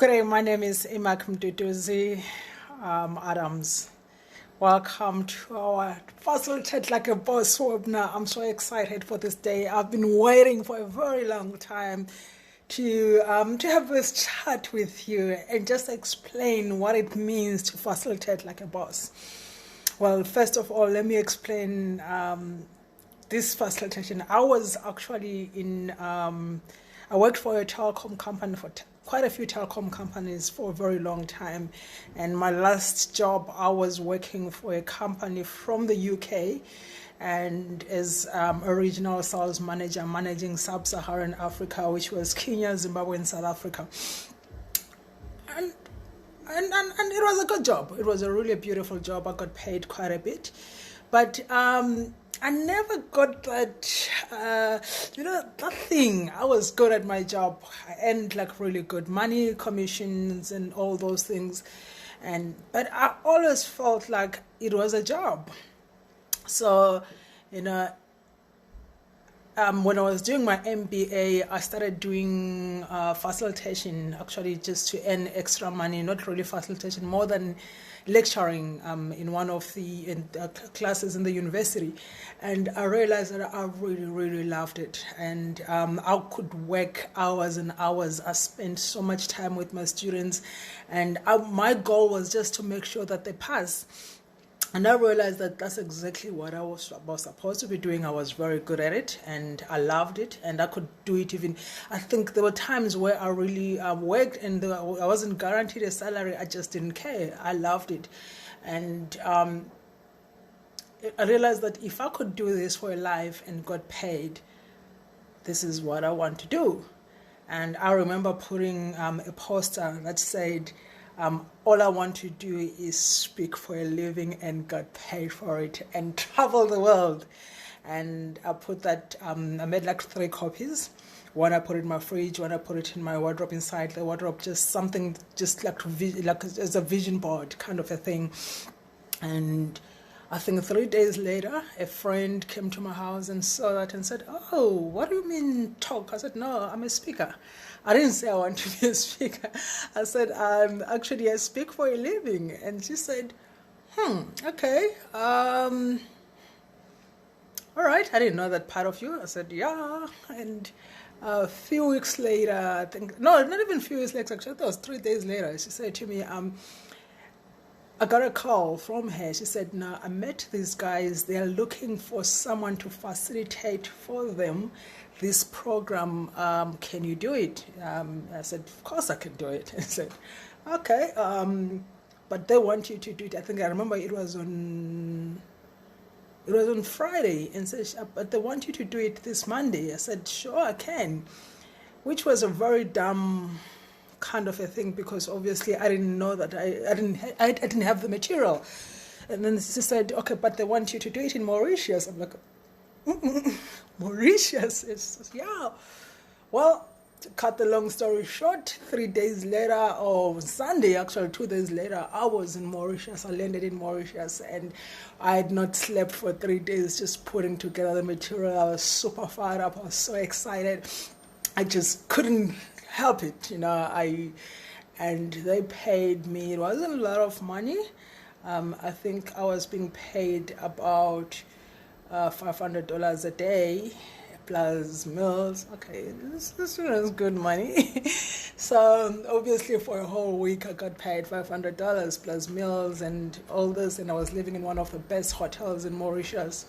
Good day, my name is Imak Mduduzi Adams. Welcome to our Facilitate Like a Boss webinar. I'm so excited for this day. I've been waiting for a very long time to have this chat with you and just explain what it means to facilitate like a boss. Well, first of all, let me explain this facilitation. I was actually I worked for a telecom company for quite a few telecom companies for a very long time. And my last job, I was working for a company from the UK and as a regional sales manager managing sub-Saharan Africa, which was Kenya, Zimbabwe, and South Africa. And it was a good job. It was a really beautiful job. I got paid quite a bit. But I never got that, that thing. I was good at my job. I earned like really good money, commissions, and all those things. But I always felt like it was a job. So, when I was doing my MBA, I started doing facilitation, actually just to earn extra money, not really facilitation, more than lecturing in one of the classes in the university. And I realized that I really, really loved it. And I could work hours and hours. I spent so much time with my students. And my goal was just to make sure that they pass. And I realized that that's exactly what I was supposed to be doing. I was very good at it, and I loved it, and I could do it even. I think there were times where I really worked, and I wasn't guaranteed a salary. I just didn't care. I loved it, and I realized that if I could do this for a life and got paid, this is what I want to do. And I remember putting a poster that said, all I want to do is speak for a living and got paid for it and travel the world. And I put that, I made like 3 copies. One I put in my fridge, one I put it in my wardrobe, inside the wardrobe, just something just like as a vision board kind of a thing. And I think 3 days later, a friend came to my house and saw that and said, "Oh, what do you mean talk?" I said, "No, I'm a speaker." I didn't say I want to be a speaker. I said, actually, I speak for a living. And she said, okay. All right, I didn't know that part of you. I said, yeah. And a few weeks later, I think, no, not even a few weeks later, actually, that was 3 days later, she said to me, I got a call from her. She said, "No, I met these guys. They're looking for someone to facilitate for them this program. Can you do it?" I said, "Of course I can do it." I said, "Okay, but they want you to do it." I think I remember it was on Friday, and said, "But they want you to do it this Monday." I said, "Sure, I can," which was a very dumb kind of a thing, because obviously I didn't know that I didn't have the material. And then she said, "Okay, but they want you to do it in Mauritius." I'm like, Mauritius? It's yeah. Well, to cut the long story short, 3 days later, or Sunday actually, 2 days later, I was in Mauritius. I landed in Mauritius, and I had not slept for 3 days just putting together the material. I was super fired up. I was so excited. I just couldn't help it, and they paid me. It wasn't a lot of money. I think I was being paid about $500 a day plus meals. Okay, this was good money. So obviously for a whole week I got paid $500 plus meals and all this, and I was living in one of the best hotels in Mauritius.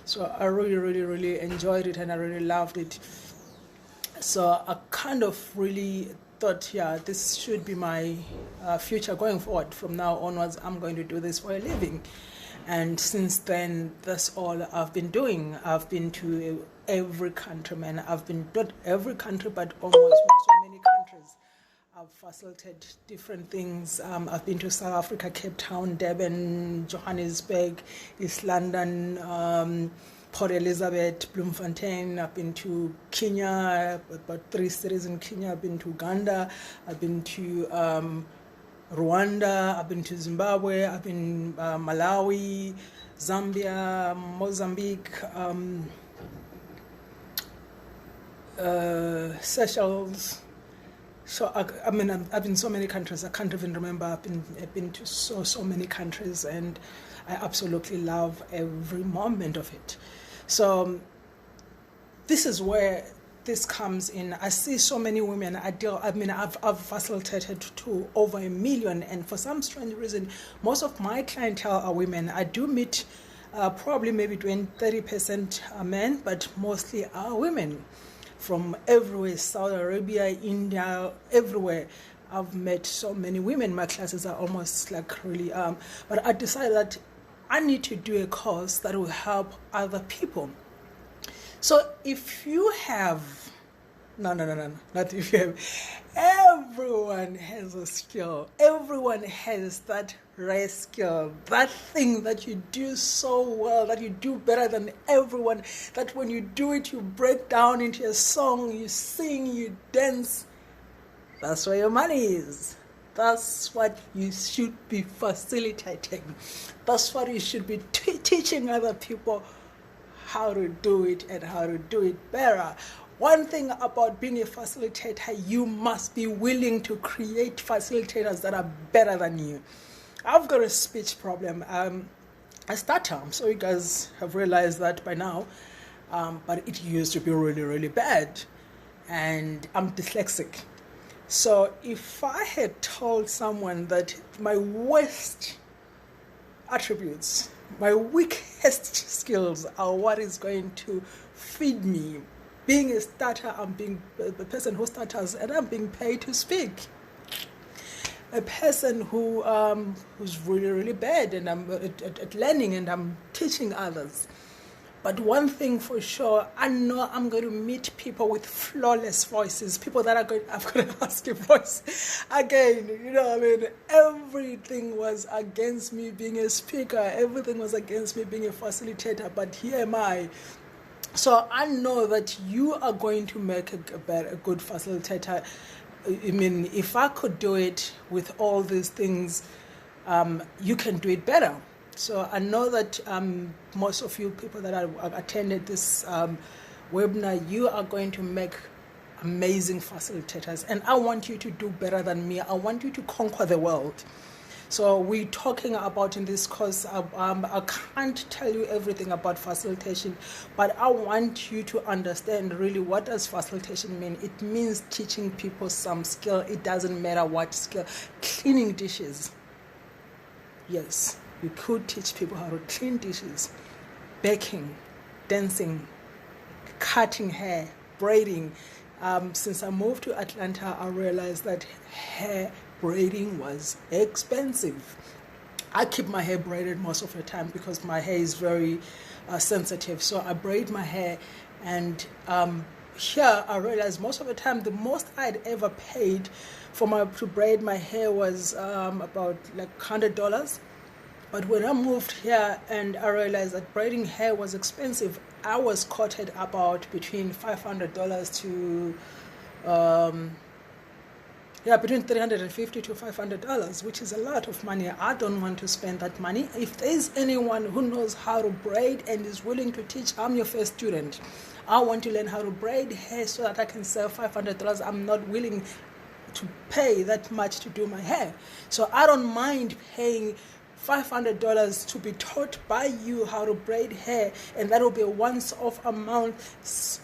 So I really, really, really enjoyed it, and I really loved it. So I kind of really thought, yeah, this should be my future going forward. From now onwards, I'm going to do this for a living. And since then, that's all I've been doing. I've been to every country, man. I've been, not every country, but almost so many countries. I've facilitated different things. I've been to South Africa, Cape Town, Durban, Johannesburg, East London, Port Elizabeth, Bloemfontein. I've been to Kenya, about 3 cities in Kenya. I've been to Uganda. I've been to Rwanda. I've been to Zimbabwe. I've been Malawi, Zambia, Mozambique, Seychelles, So I mean, I've been in so many countries. I can't even remember. I've been to so many countries, and I absolutely love every moment of it. So this is where this comes in. I see so many women. I've facilitated to over 1 million, and for some strange reason, most of my clientele are women. I do meet probably maybe 30% are men, but mostly are women from everywhere, Saudi Arabia, India, everywhere. I've met so many women. My classes are almost like really, but I decided that I need to do a course that will help other people. So if you have, no, not if you have, everyone has a skill. Everyone has that rare skill, that thing that you do so well, that you do better than everyone, that when you do it, you break down into a song, you sing, you dance. That's where your money is. That's what you should be facilitating. That's what you should be teaching other people how to do it and how to do it better. One thing about being a facilitator, you must be willing to create facilitators that are better than you. I've got a speech problem. I stutter. I'm sure you guys have realized that by now, but it used to be really, really bad. And I'm dyslexic. So if I had told someone that my worst attributes, my weakest skills are what is going to feed me. Being a starter, I'm being the person who stutters, and I'm being paid to speak. A person who's really, really bad, and I'm at learning, and I'm teaching others. But one thing for sure, I know I'm going to meet people with flawless voices, people that I've got a husky voice. Again, everything was against me being a speaker. Everything was against me being a facilitator. But here am I. So I know that you are going to make a good facilitator. I mean, if I could do it with all these things, you can do it better. So I know that most of you people that have attended this webinar, you are going to make amazing facilitators. And I want you to do better than me. I want you to conquer the world. So we're talking about in this course, I can't tell you everything about facilitation, but I want you to understand really what does facilitation mean. It means teaching people some skill. It doesn't matter what skill. Cleaning dishes. Yes. You could teach people how to clean dishes, baking, dancing, cutting hair, braiding. Since I moved to Atlanta, I realized that hair braiding was expensive. I keep my hair braided most of the time because my hair is very sensitive. So I braid my hair, and here I realized most of the time the most I'd ever paid to braid my hair was about like $100. But when I moved here and I realized that braiding hair was expensive, I was quoted about between $500 to, between $350 to $500, which is a lot of money. I don't want to spend that money. If there's anyone who knows how to braid and is willing to teach, I'm your first student. I want to learn how to braid hair so that I can sell $500. I'm not willing to pay that much to do my hair. So I don't mind paying $500 to be taught by you how to braid hair, and that will be a once-off amount,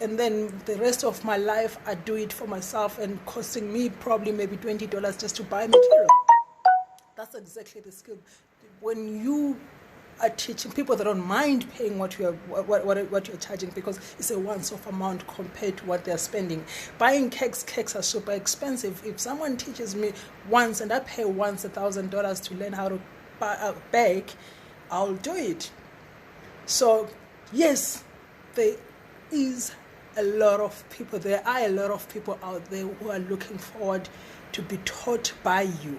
and then the rest of my life I do it for myself and costing me probably maybe $20 just to buy material. That's exactly the skill. When you are teaching people, that don't mind paying what you're charging, because it's a once-off amount compared to what they're spending. Buying cakes are super expensive. If someone teaches me once and I pay once $1,000 to learn how to bake, I'll do it. So yes, there are a lot of people out there who are looking forward to be taught by you.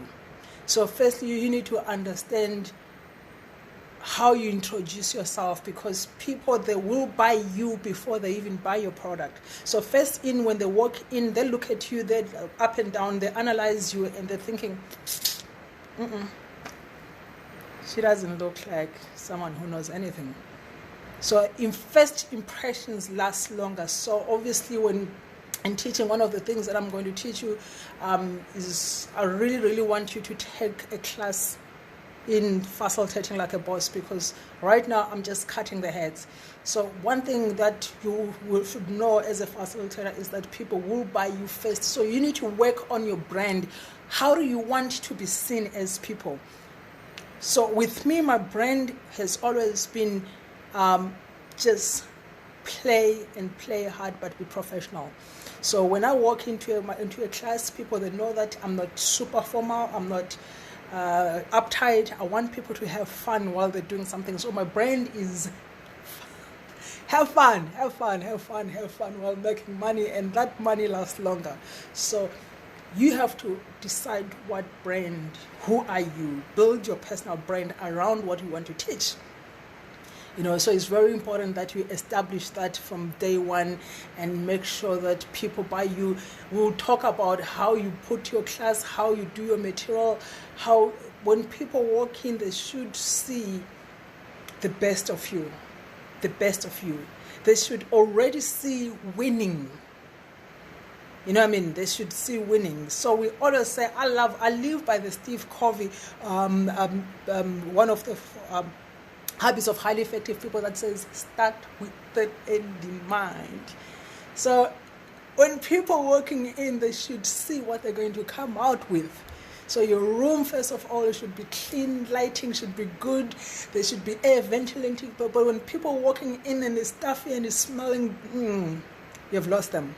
So firstly, you need to understand how you introduce yourself, because people, they will buy you before they even buy your product. So first in, when they walk in, they look at you, they up and down, they analyze you, and they're thinking, she doesn't look like someone who knows anything. So first impressions last longer. So obviously when in teaching, one of the things that I'm going to teach you is I really want you to take a class in facilitating like a boss, because right now I'm just cutting the heads. So one thing that you should know as a facilitator is that people will buy you first. So you need to work on your brand. How do you want to be seen as people? So with me, my brand has always been just play hard, but be professional. So when I walk into a class, people, they know that I'm not super formal, I'm not uptight. I want people to have fun while they're doing something. So my brand is have fun while making money, and that money lasts longer. So you have to decide what brand, who are you, build your personal brand around what you want to teach. So it's very important that you establish that from day one and make sure that people buy you. We'll talk about how you put your class, how you do your material, how when people walk in, they should see the best of you, the best of you. They should already see winning. They should see winning. So we always say, I live by the Steve Covey, one of the habits of highly effective people, that says, start with the end in mind. So when people walking in, they should see what they're going to come out with. So your room, first of all, it should be clean, lighting should be good, there should be air ventilating. But when people walking in and it's stuffy and it's smelling, you've lost them.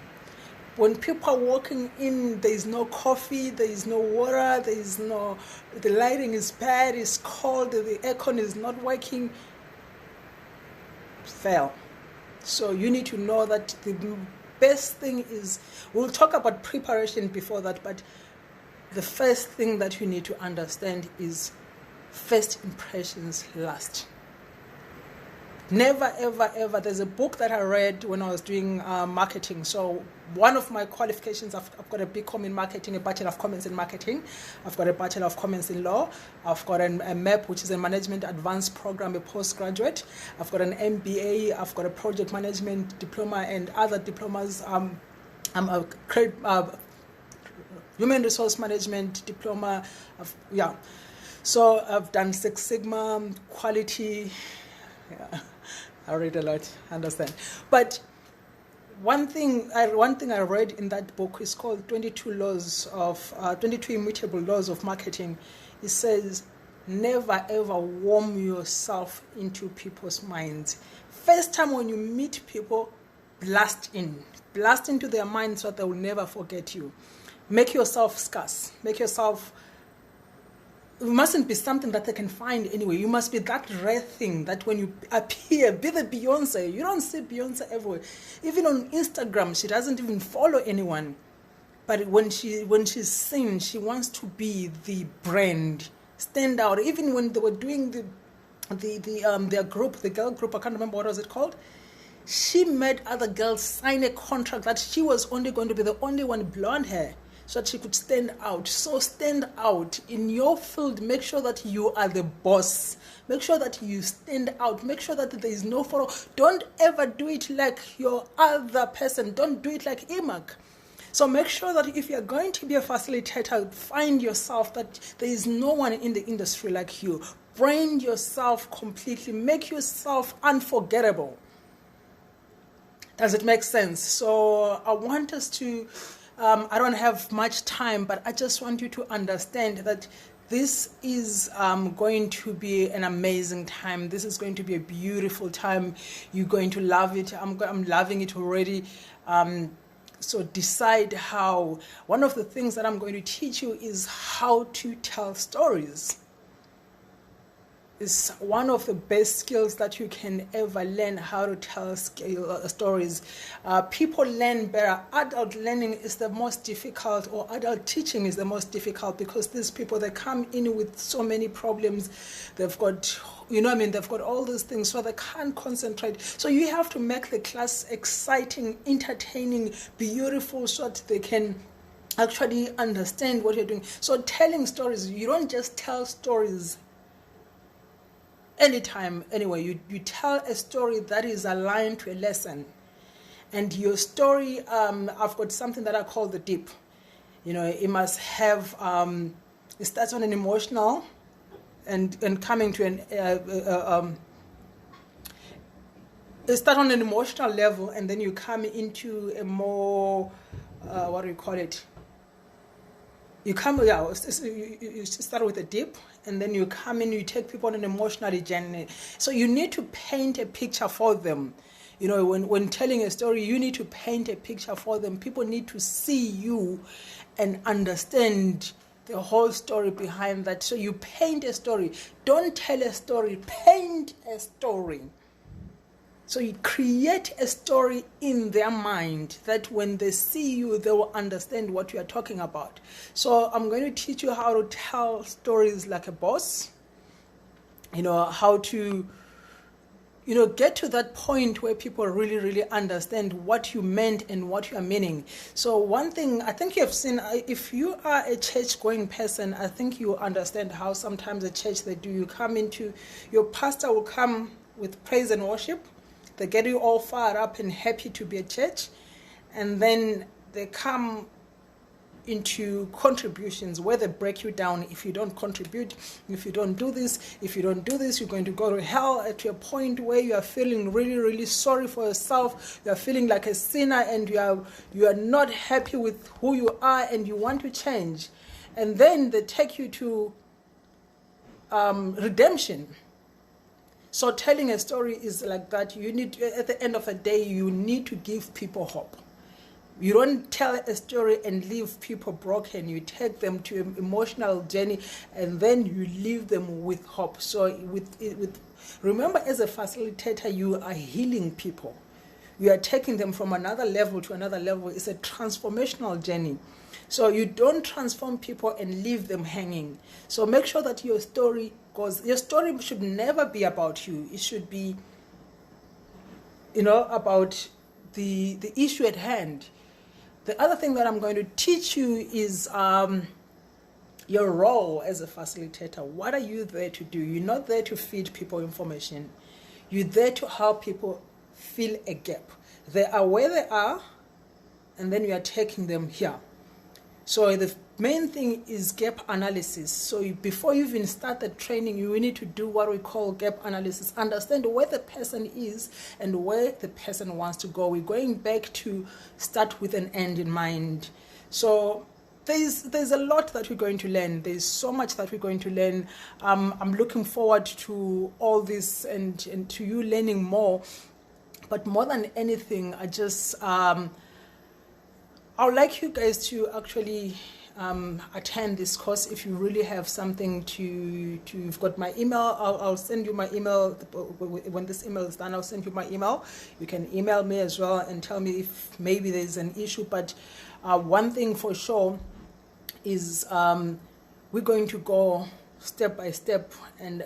When people are walking in, there is no coffee, there is no water, the lighting is bad, it's cold, the aircon is not working, fail. So you need to know that the best thing is, we'll talk about preparation before that, but the first thing that you need to understand is first impressions last. Never, ever. There's a book that I read when I was doing marketing. So one of my qualifications, I've got a BCom in marketing, a Bachelor of Commerce in marketing. I've got a Bachelor of Commerce in law. I've got a MEP, which is a Management Advanced Program, a postgraduate. I've got an MBA. I've got a Project Management Diploma and other diplomas. I'm a Human Resource Management Diploma. So I've done Six Sigma, quality. Yeah. I read a lot, understand. But one thing I read in that book is called 22 Immutable Laws of Marketing. It says, never ever warm yourself into people's minds. First time when you meet people, blast into their minds so that they will never forget you. Make yourself scarce. It mustn't be something that they can find anyway. You must be that rare thing that when you appear, be the Beyonce. You don't see Beyonce everywhere. Even on Instagram, she doesn't even follow anyone. But when she's seen, she wants to be the brand, stand out. Even when they were doing their group, the girl group, I can't remember what was it called. She made other girls sign a contract that she was only going to be the only one blonde hair, so that she could stand out. So stand out in your field. Make sure that you are the boss. Make sure that you stand out. Make sure that there is no follow. Don't ever do it like your other person. Don't do it like Emac. So make sure that if you're going to be a facilitator, find yourself that there is no one in the industry like you. Brand yourself completely. Make yourself unforgettable. Does it make sense? So I want us to... I don't have much time, but I just want you to understand that this is going to be an amazing time. This is going to be a beautiful time. You're going to love it. I'm loving it already. So decide how. One of the things that I'm going to teach you is how to tell stories. It's one of the best skills that you can ever learn, how to tell stories. People learn better. Adult learning is the most difficult, or adult teaching is the most difficult, because these people, they come in with so many problems. They've got, they've got all these things, so they can't concentrate. So you have to make the class exciting, entertaining, beautiful, so that they can actually understand what you're doing. So telling stories, you don't just tell stories anytime, anyway. You tell a story that is aligned to a lesson. And your story, I've got something that I call the dip. It must have, it starts on an emotional and coming to it starts on an emotional level, and then you come into a more, what do you call it? You start with a dip, and then you come in, you take people on an emotional journey. So you need to paint a picture for them. When telling a story, you need to paint a picture for them. People need to see you and understand the whole story behind that. So you paint a story. Don't tell a story, paint a story. So you create a story in their mind that when they see you, they will understand what you are talking about. So I'm going to teach you how to tell stories like a boss. How to, get to that point where people really, really understand what you meant and what you are meaning. So one thing I think you have seen, if you are a church-going person, I think you understand how sometimes the church they do. You come into, your pastor will come with praise and worship. They get you all fired up and happy to be at church. And then they come into contributions where they break you down. If you don't contribute, if you don't do this, you're going to go to hell, to a point where you are feeling really, really sorry for yourself. You are feeling like a sinner, and you are not happy with who you are, and you want to change. And then they take you to redemption. So telling a story is like that. You need to, at the end of the day, you need to give people hope. You don't tell a story and leave people broken. You take them to an emotional journey, and then you leave them with hope. So remember, as a facilitator, you are healing people. You are taking them from another level to another level. It's a transformational journey. So you don't transform people and leave them hanging. So make sure that your story should never be about you. It should be, about the issue at hand. The other thing that I'm going to teach you is your role as a facilitator. What are you there to do? You're not there to feed people information. You're there to help people fill a gap. They are where they are, and then you are taking them here. So the main thing is gap analysis. So before you even start the training, you need to do what we call gap analysis. Understand where the person is and where the person wants to go. We're going back to start with an end in mind. So there's a lot that we're going to learn. There's so much that we're going to learn. I'm looking forward to all this and to you learning more. But more than anything, I would like you guys to actually attend this course. If you really have something you've got my email, I'll send you my email. When this email is done, I'll send you my email. You can email me as well and tell me if maybe there's an issue. But one thing for sure is we're going to go step by step, and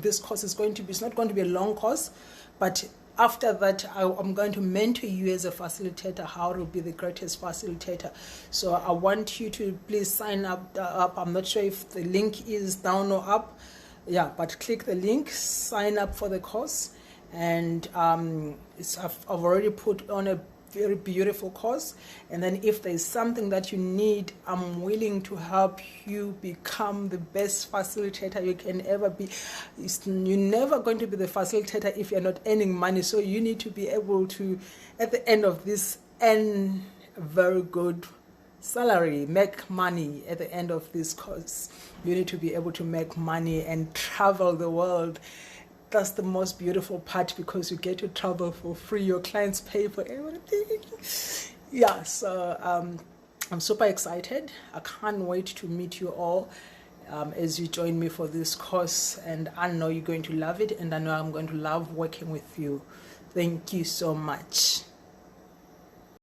this course is it's not going to be a long course, but after that, I'm going to mentor you as a facilitator, how to be the greatest facilitator. So I want you to please sign up. I'm not sure if the link is down or up. Yeah, but click the link, sign up for the course. And I've already put on a very beautiful course. And then if there's something that you need, I'm willing to help you become the best facilitator you can ever be. You're never going to be the facilitator if you're not earning money. So you need to be able to, at the end of this, earn a very good salary, make money at the end of this course. You need to be able to make money and travel the world. That's the most beautiful part, because you get to travel for free. Your clients pay for everything. Yeah, so I'm super excited. I can't wait to meet you all as you join me for this course. And I know you're going to love it, and I know I'm going to love working with you. Thank you so much.